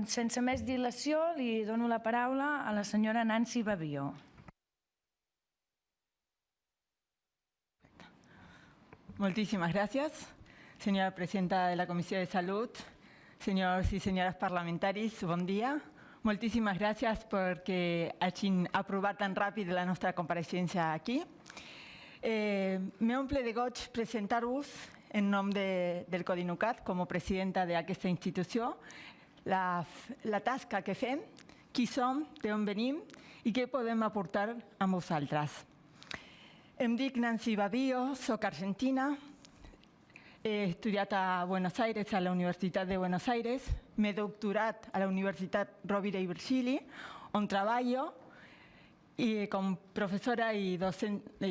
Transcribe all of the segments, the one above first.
Doncs, sense més dilació, li dono la paraula a la senyora Nancy Bavío. Muchísimas gracias, señora presidenta de la Comisión de Salud, señores y señoras parlamentarios, buen día. Muchísimas gracias porque hagin aprovat tan ràpid la nostra compareixença aquí. Me omple de goig presentar-vos en nom del Codinucat com a presidenta d'aquesta institució la tasca que fem, qui som, d'on venim i què podem aportar a vosaltres. Em dic Nancy Bavío, soc argentina, he estudiat a Buenos Aires, a la Universitat de Buenos Aires, m'he doctorat a la Universitat Rovira i Virgili, on treballo com professora i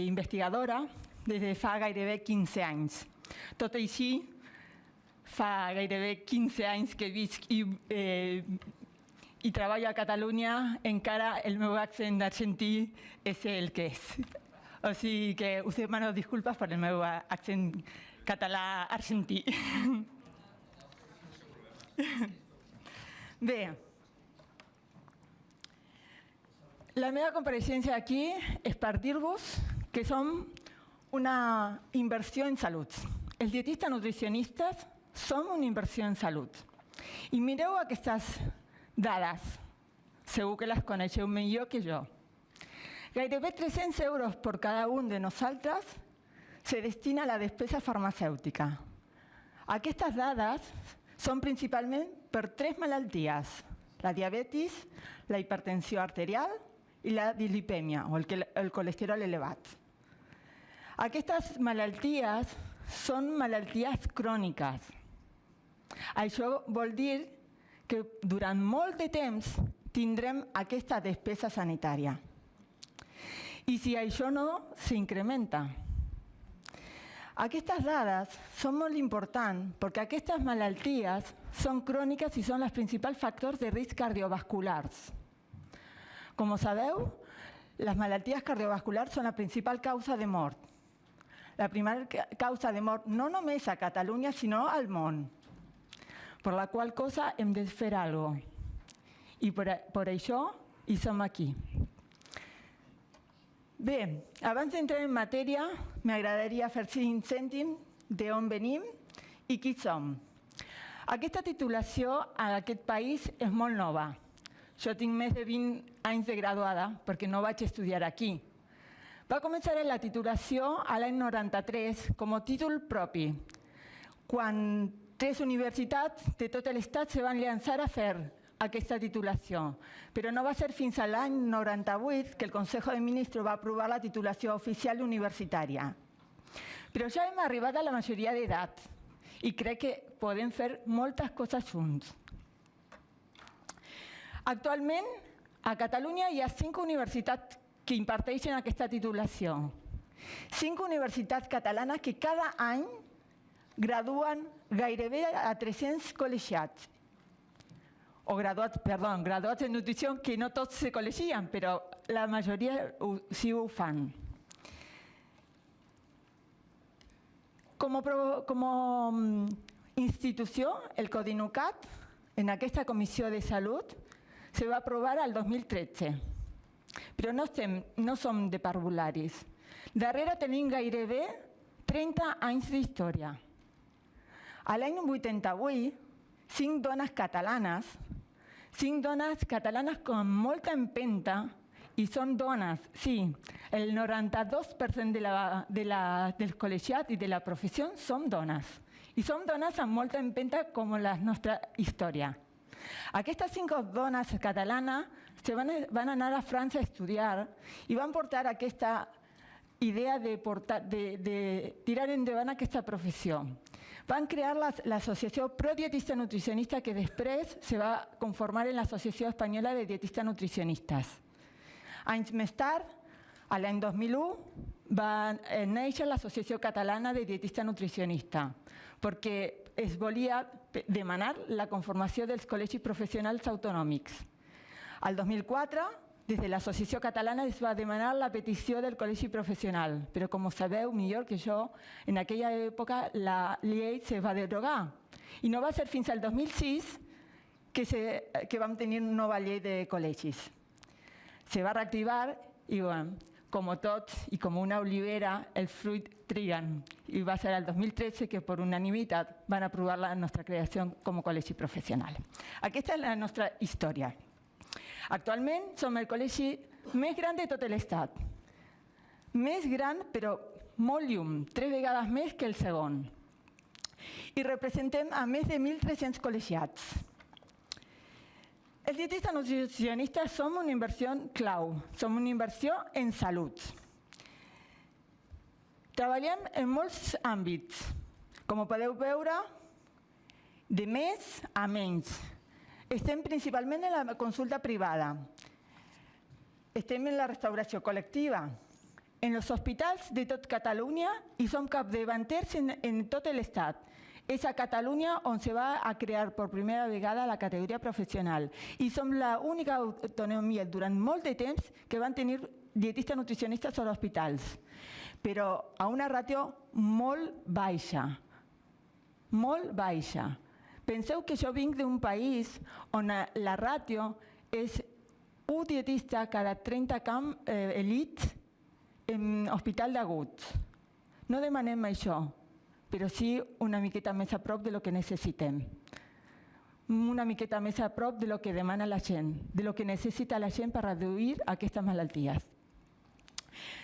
investigadora des de fa gairebé 15 anys. Tot i així, fa gairebé 15 anys que visc i treballo a Catalunya, encara el meu accent argentí és el que és. O sigui que us demano disculpes per el meu accent català argentí. Bé, la meva compareixença aquí és per dir-vos que som una inversió en salut. Els dietistes nutricionistes som una inversió en salut. I mireu aquestes dades, segur que les coneixeu millor que jo. Gairebé 300 euros por cada un de nosaltres se destina a la despesa farmacèutica. Aquestes dades són principalment per 3 malalties: la diabetis, la hipertensió arterial i la dislipèmia, o el colesterol elevat. Aquestes malalties són malalties cròniques. Això vol dir que durant molt de temps tindrem aquesta despesa sanitària. I si això no, s'incrementa. Aquestes dades són molt importants perquè aquestes malalties són cròniques i són els principals factors de risc cardiovasculars. Com sabeu, les malalties cardiovasculars són la principal causa de mort. La primera causa de mort no només a Catalunya, sinó al món. Per la qual cosa hem de fer alguna cosa. I per això hi som aquí. Bé, abans d'entrar en matèria, m'agradaria fer 5 cèntims d'on venim i qui som. Aquesta titulació en aquest país és molt nova. Jo tinc més de 20 anys de graduada perquè no vaig estudiar aquí. Va començar la titulació a l'any 93 com a títol propi, quan 3 universitats de tot l'estat se van llançar a fer aquesta titulació. Però no va ser fins a l'any 98 que el Consejo de Ministros va aprovar la titulació oficial universitària. Però ja hem arribat a la majoria d'edat i crec que podem fer moltes coses junts. Actualment, a Catalunya hi ha 5 universitats que imparteixen aquesta titulació. 5 universitats catalanes que cada any graduen gairebé a 300 col·legiats. Graduats en nutrició, que no tots se col·legien, però la majoria sí ho fan. Com a institució, el Codinucat, en aquesta Comissió de Salut, se va aprovar el 2013. Però no som de parvularis. Darrere tenim gairebé 30 anys d'història. A l'any 88, 5 dones catalanes amb molta empenta, i són dones, sí, el 92% dels col·legiats i de la professió són dones. I són dones amb molta empenta com la nostra història. Aquestes 5 dones catalanes van anar a França a estudiar i van portar aquesta idea de tirar endavant aquesta professió. Van crear l'associació Prodietista Nutricionista, que després se va conformar en l'Associació Espanyola de Dietistes Nutricionistes. Anys més tard, l'any 2001, va néixer l'Associació Catalana de Dietistes Nutricionistes, perquè es volia demanar la conformació dels col·legis professionals autonòmics. El 2004, des de l'Associació Catalana es va demanar la petició del col·legi professional, però com sabeu millor que jo, en aquella època la llei se va derogar. I no va ser fins al 2006 que vam tenir una nova llei de col·legis. Se va reactivar i, bueno, com tots i com una olivera, el fruit triguen. I va ser el 2013 que per unanimitat van aprovar la nostra creació com a col·legi professional. Aquesta és la nostra història. Actualment som el col·legi més gran de tot l'Estat. Més gran, però molt llum, 3 vegades més que el segon. I representem a més de 1.300 col·legiats. Els dietistes nutricionistes som una inversió clau, som una inversió en salut. Treballem en molts àmbits, com podeu veure, de més a menys. Estem principalment en la consulta privada, estem en la restauració col·lectiva, en els hospitals de tot Catalunya i som capdavanters en tot l'Estat. És a Catalunya on se va a crear per primera vegada la categoria professional i som l'única autonomia durant molt de temps que van tenir dietistes nutricionistes als hospitals, però a una ràtio molt baixa, molt baixa. Penseu que jo vinc d'un país on la ràtio és un dietista cada 30 elits en hospital d'aguts. No demanem això, però sí una miqueta més a prop de lo que necessitem. Una miqueta més a prop de lo que demana la gent, de lo que necessita la gent per reduir aquestes malalties.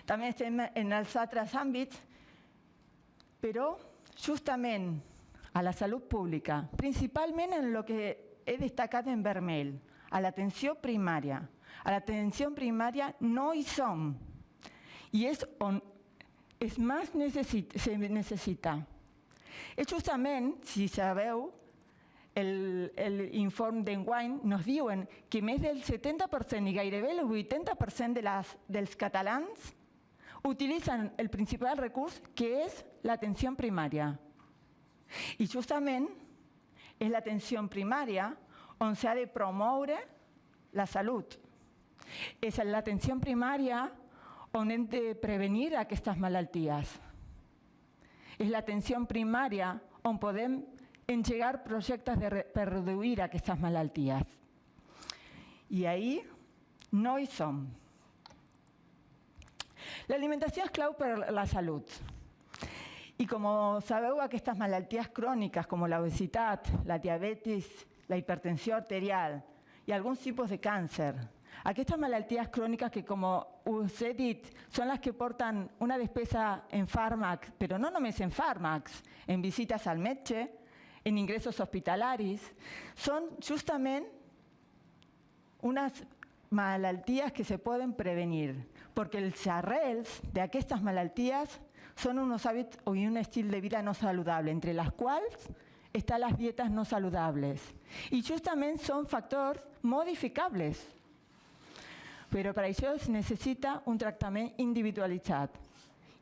També estem en els altres àmbits, però justament a la salut pública, principalment en el que he destacat en vermell, a l'atenció primària. A l'atenció primària no hi som, i és on més se necessita. És justament, si sabeu, l'informe d'enguany ens diuen que més del 70% i gairebé el 80% dels catalans utilitzen el principal recurs, que és l'atenció primària. I justament és l'atenció primària on s'ha de promoure la salut. És l'atenció primària on hem de prevenir aquestes malalties. És l'atenció primària on podem engegar projectes per reduir aquestes malalties. I ahí no hi som. L'alimentació és clau per la salut. I com sabeu, aquestes malalties cròniques com l'obesitat, la diabetis, la hipertensió arterial i alguns tipus de càncer, aquestes malalties cròniques que, com us he dit, són les que porten una despesa en fàrmacs, però no només en fàrmacs, en visites al metge, en ingressos hospitalaris, són justament unes malalties que se poden prevenir, perquè els arrels d'aquestes malalties són uns hàbits i un estil de vida no saludable, entre les quals estan les dietes no saludables. I justament són factors modificables. Però per això es necessita un tractament individualitzat.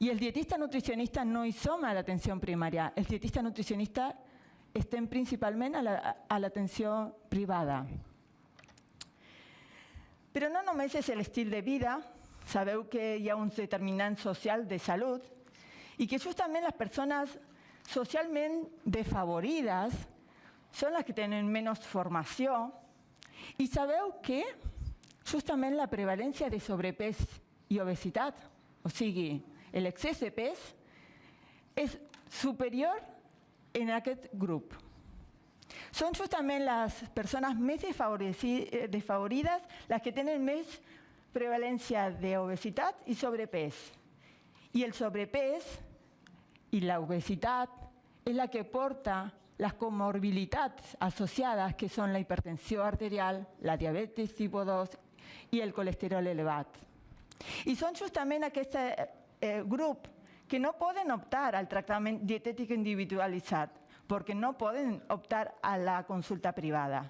I el dietista nutricionista no hi som a l'atenció primària. Els dietistes nutricionistes estem principalment a l'atenció privada. Però no només és l'estil de vida. Sabeu que hi ha uns determinants socials de salut i que justament les persones socialment desfavorides són les que tenen menys formació. I sabeu que justament la prevalència de sobrepès i obesitat, o sigui, l'excés de pes, és superior en aquest grup. Són justament les persones més desfavorides les que tenen més prevalència d'obesitat i sobrepès. I el sobrepès i l'obesitat és la que porta les comorbilitats associades, que són la hipertensió arterial, la diabetis tipus 2 i el colesterol elevat. I són justament aquest grup que no poden optar al tractament dietètic individualitzat, perquè no poden optar a la consulta privada.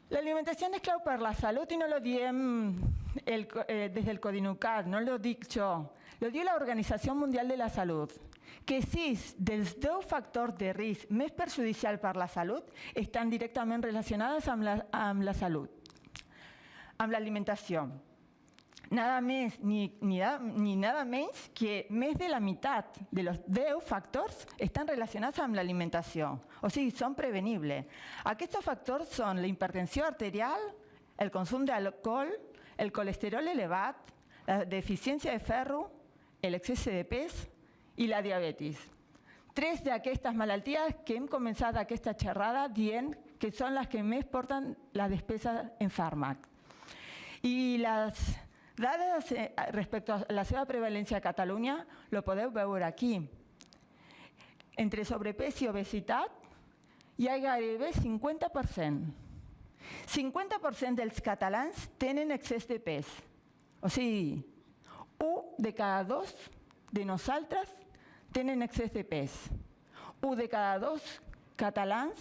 L'alimentació és clau per la salut i no lo diem des del Codinucat, no lo dic jo, lo diu l'Organització Mundial de la Salut, que 6 dels 10 factors de risc més perjudicials per la salut estan directament relacionats amb la salut, amb l'alimentació. nada més ni nada menys que més de la meitat dels 10 factors estan relacionats amb l'alimentació. O sigui, són prevenibles. Aquests factors són la hipertensió arterial, el consum d'alcohol, el colesterol elevat, la deficiència de ferro, l'excés de pes i la diabetis. 3 d'aquestes malalties que hem començat aquesta xerrada dient que són les que més porten la despesa en fàrmac. I les dades respecte a la seva prevalència a Catalunya lo podeu veure aquí. Entre sobrepès i obesitat hi ha gairebé 50%. 50% dels catalans tenen excés de pes. O sigui, 1 de cada 2 de nosaltres tenen excés de pes. 1 de cada 2 catalans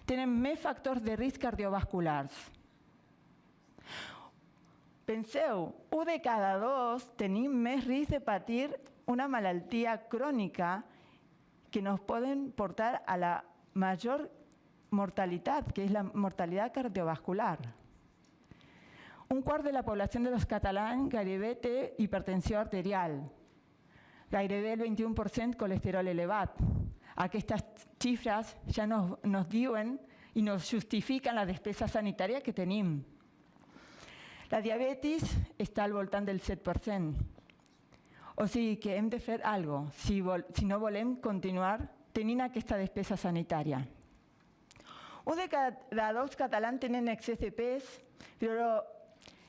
tenen més factors de risc cardiovasculars. Penseu, 1 de cada 2 tenim més risc de patir una malaltia crònica que nos poden portar a la major mortalitat, que és la mortalitat cardiovascular. 1/4 de la població dels catalans gairebé té hipertensió arterial, gairebé el 21% colesterol elevat. Aquestes xifres ja nos diuen i nos justifiquen la despesa sanitària que tenim. La diabetis està al voltant del 7%. O sigui que hem de fer alguna cosa si no volem continuar tenint aquesta despesa sanitària. 1 de cada 2 catalans tenen excés de pes, però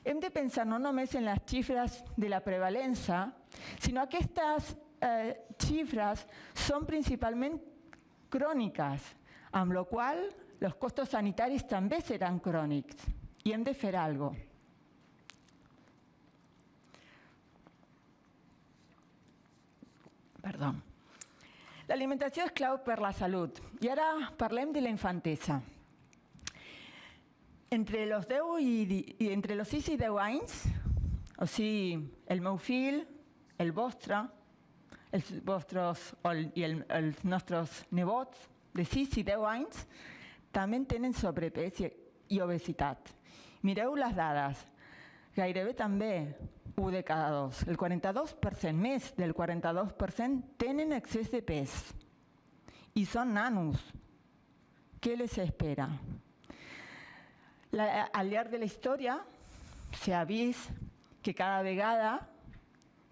hem de pensar no només en les xifres de la prevalença, sinó que aquestes xifres són principalment cròniques, amb la qual cosa els costos sanitaris també seran crònics i hem de fer alguna cosa. Perdó. L'alimentació és clau per la salut. I ara parlem de la infantesa. Entre els 6 i 10 anys, o sigui, el meu fill, el vostre, i els nostres nebots de 6 i 10 anys, també tenen sobrepès i obesitat. Mireu les dades. Gairebé també 1 de cada 2. El 42%, més del 42%, tenen excés de pes. I són nanos. Què les espera? Al llarg de la història s'ha vist que cada vegada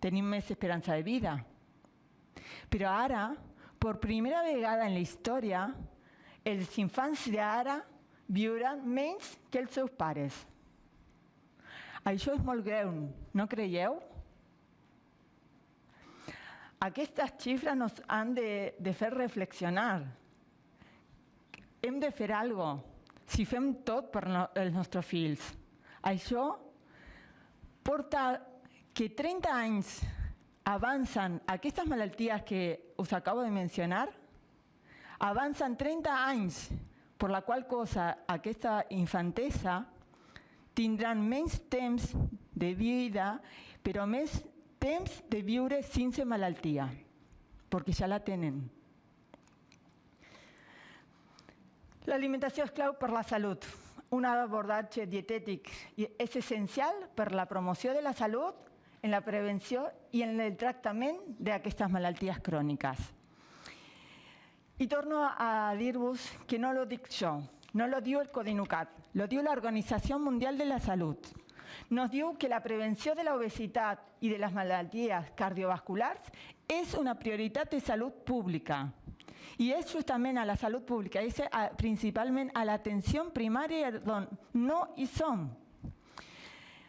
tenim més esperança de vida. Però ara, per primera vegada en la història, els infants d'ara viuran menys que els seus pares. Això és molt greu, no creieu? Aquestes xifres ens han de fer reflexionar. Hem de fer alguna cosa si fem tot per als nostres fills. Això porta que 30 anys avancen aquestes malalties que us acabo de mencionar, avancen 30 anys, per la qual cosa aquesta infantesa tindran menys temps de vida, però més temps de viure sense malaltia, perquè ja la tenen. L'alimentació és clau per la salut. Un abordatge dietètic és essencial per la promoció de la salut, en la prevenció i en el tractament d'aquestes malalties cròniques. I torno a dir-vos que no lo dic jo, no lo diu el Codinucat, lo diu l'Organització Mundial de la Salut. Nos diu que la prevenció de l'obesitat i de les malalties cardiovasculars és una prioritat de salut pública. I és justament a la salut pública, és principalment a l'atenció primària on no hi som.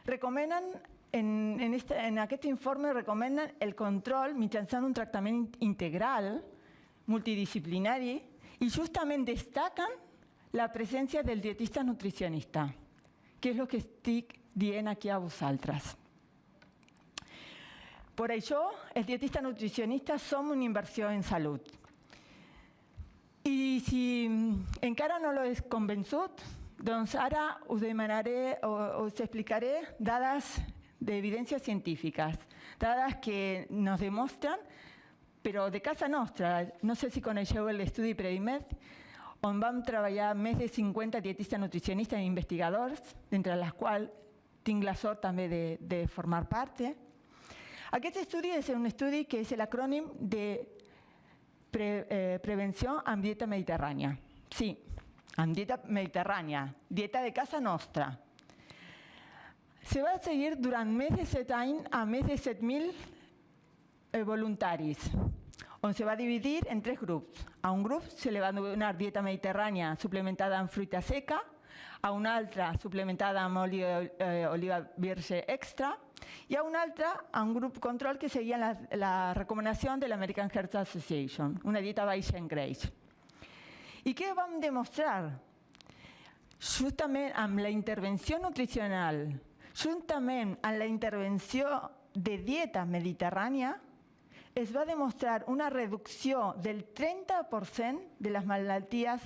Recomenen, en aquest informe recomenen el control mitjançant un tractament integral, multidisciplinari, i justament destaquen la presència del dietista nutricionista, que és el que estic dient aquí a vosaltres. Per això, els dietistes nutricionistes són una inversió en salut. I si encara no l'he convençut, doncs ara us demanaré o us explicaré dades d'evidències científiques, dades que nos demostren, però de casa nostra. No sé si coneixeu l'estudi Predimed, on vam treballar més de 50 dietistes nutricionistes i investigadors, d'entre les quals tinc la sort també de formar part. Aquest estudi és un estudi que és l'acrònim de prevenció amb dieta mediterrània. Sí, amb dieta mediterrània, dieta de casa nostra. Se va seguir durant més de 7 anys a més de 7.000 voluntaris, on se va dividir en 3 grups. A un grup se li va donar dieta mediterrània suplementada amb fruita seca, a un altre suplementada amb oli d'oliva virge extra i a un altre, a un grup control que seguia la recomanació de l'American Heart Association, una dieta baixa en greix. I què vam demostrar? Justament amb la intervenció nutricional, juntament amb la intervenció de dieta mediterrània, es va demostrar una reducció del 30% de les malalties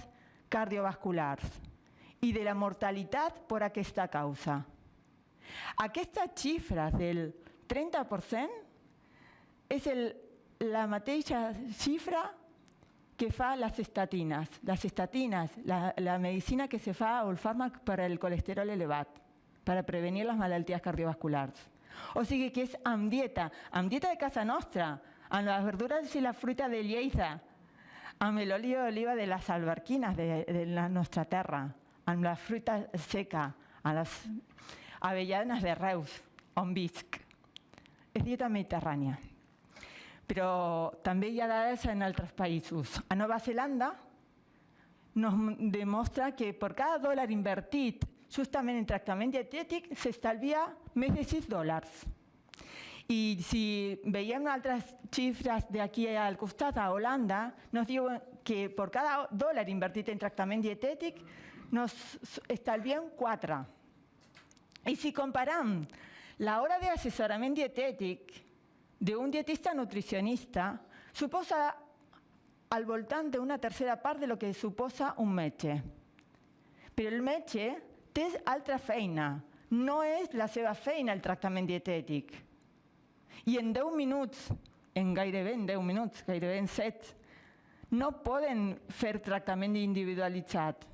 cardiovasculars i de la mortalitat per aquesta causa. Aquesta xifra del 30% és la mateixa xifra que fa les estatines. Les estatines, la medicina que se fa o el fàrmac per al colesterol elevat, per a prevenir les malalties cardiovasculars. O sigui que és amb dieta de casa nostra, amb les verdures i la fruita de Lleida, amb l'oli d'oliva de les alberquines de la nostra terra, amb la fruita seca, amb les avellanes de Reus, on visc. És dieta mediterrània. Però també hi ha dades en altres països. A Nova Zelanda nos demostra que per cada dòlar invertit justament en tractament dietètic s'estalvia més de $6. I si veiem altres xifres d'aquí al costat, a Holanda, nos diuen que per cada dòlar invertit en tractament dietètic nos estalviem 4. I si comparem l'hora d'assessorament dietètic d'un dietista nutricionista, suposa al voltant d'una tercera part de lo que suposa un metge. Però el metge té altra feina, no és la seva feina el tractament dietètic. I en 10 minuts, gairebé en 7, no poden fer tractament individualitzat.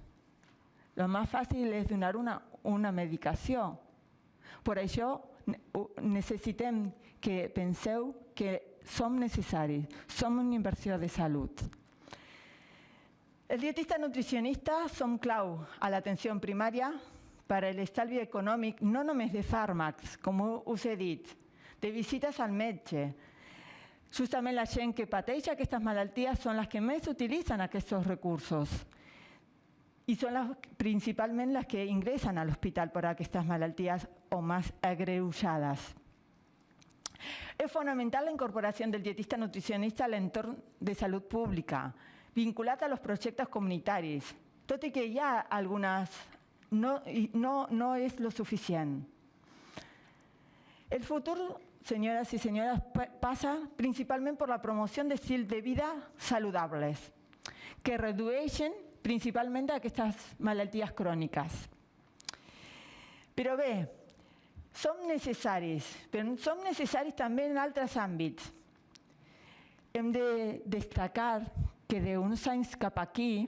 El més fàcil és donar una medicació. Per això necessitem que penseu que som necessaris, som una inversió de salut. Els dietistes nutricionistes som clau a l'atenció primària per a l'estalvi econòmic, no només de fàrmacs, com us he dit, de visites al metge. Justament la gent que pateix aquestes malalties són les que més utilitzen aquests recursos i són principalment les que ingressen a l'hospital per aquestes malalties o més agreujades. És fonamental la incorporació del dietista nutricionista a l'entorn de salut pública, vinculat a los projectes comunitaris, tot i que hi ha algunes, no és lo suficient. El futur, senyores i senyores, passa principalment per la promoció d'estils de vida saludables, que redueixen principalment aquestes malalties cròniques. Però bé, som necessaris, però som necessaris també en altres àmbits. Hem de destacar que d'uns anys cap aquí,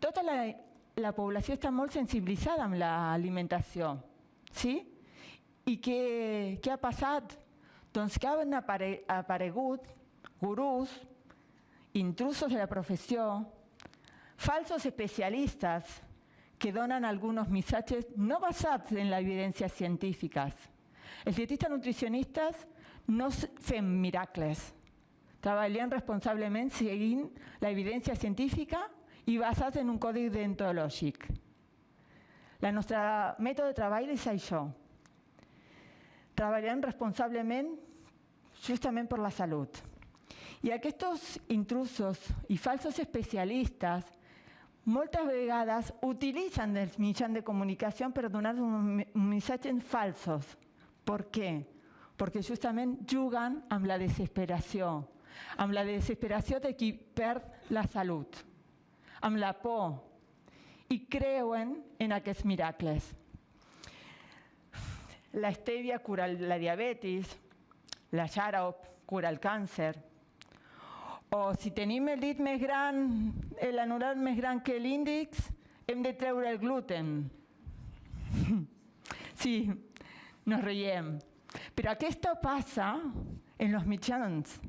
tota la població està molt sensibilitzada amb l'alimentació. Sí? I què ha passat? Doncs que han aparegut gurús, intrusos de la professió, falsos especialistes que donen alguns missatges no basats en les evidències científiques. Els dietistes nutricionistes no fem miracles. Treballem responsablement seguint l'evidència científica i basats en un codi deontològic. El nostre mètode de treball és això. Treballem responsablement justament per la salut. I aquests intrusos i falsos especialistes moltes vegades utilitzen els mitjans de comunicació per donar missatges falsos. Per què? Perquè justament juguen amb la desesperació de qui perd la salut, amb la por, i creuen en aquests miracles. La stèvia cura la diabetis, la xarop cura el càncer, o si tenim el dit més gran, l'anular més gran que l'índex, hem de treure el gluten. Sí, nos reiem. Però aquesta passa en els mitjans.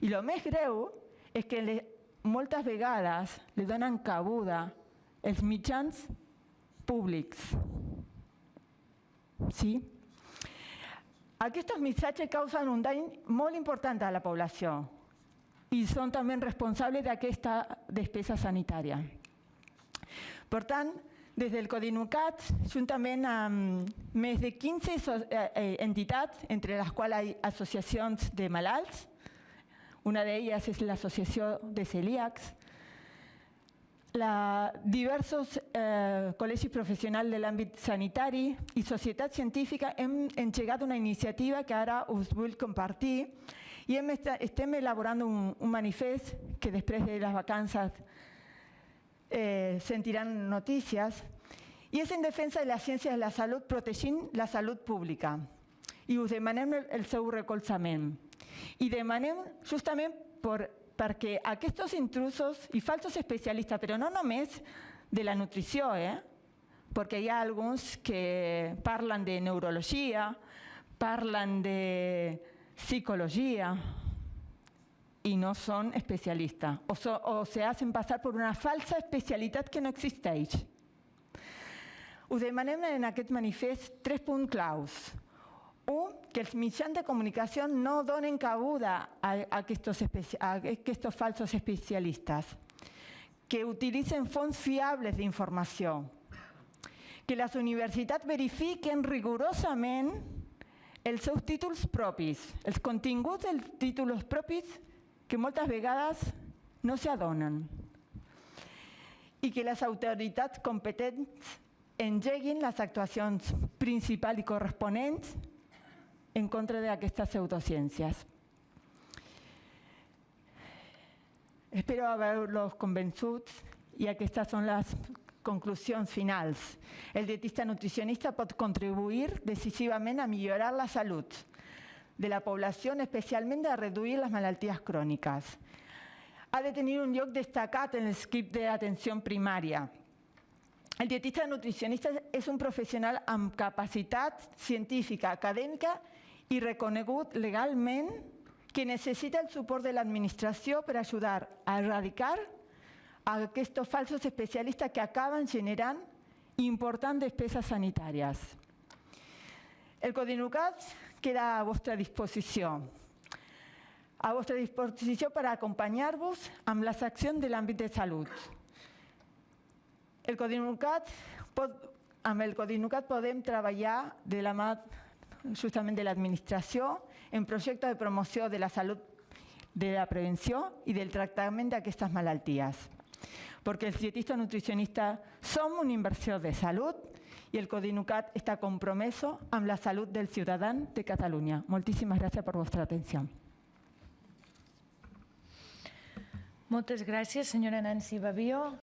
I el més greu és que moltes vegades li donen cabuda els mitjans públics. Sí? Aquests missatges causen un dany molt important a la població i són també responsables d'aquesta despesa sanitària. Per tant, des del Codinucat, juntament amb més de 15 entitats, entre les quals hi ha associacions de malalts, una d'elles és l'Associació de Celíacs, diversos col·legis professionals de l'àmbit sanitari i societat científica hem engegat una iniciativa que ara us vull compartir i estem elaborant un manifest que després de les vacances sentiran notícies i és en defensa de la ciència de la salut protegint la salut pública i us demanem el seu recolzament i demanem justament perquè aquests intrusos i falsos especialistes, però no només de la nutrició, perquè hi ha alguns que parlen de neurologia, parlen de psicologia y no son especialistas o se hacen pasar por una falsa especialitat que no existeix. Us demanem en aquest manifest 3 punts claus. Un, que els mitjans de comunicació no donen cabuda a aquests falsos especialistes, que utilitzen fonts fiables d'informació, que les universitats verifiquen rigorosament els seus títols propis, els continguts dels títols propis que moltes vegades no s'adonen, i que les autoritats competents engeguin les actuacions principals i corresponents en contra d'aquestes pseudociències. Espero haver-los convençuts i aquestes són les conclusions finals. El dietista nutricionista pot contribuir decisivament a millorar la salut de la població, especialment a reduir les malalties cròniques. Ha de tenir un lloc destacat en l'equip d'atenció primària. El dietista nutricionista és un professional amb capacitat científica, acadèmica i reconegut legalment que necessita el suport de l'administració per ajudar a erradicar aquests falsos especialistes que acaben generant importants despeses sanitàries. El Codinucat queda a vostra disposició. Per acompanyar-vos amb les accions de l'àmbit de salut. Amb el Codinucat podem treballar de la mà justament de l'administració en projectes de promoció de la salut, de la prevenció i del tractament d'aquestes malalties. Perquè els dietistes nutricionistes som una inversió de salut i el Codinucat està compromès amb la salut dels ciutadans de Catalunya. Moltíssimes gràcies per la vostra atenció. Moltes gràcies, senyora Nancy Bavío.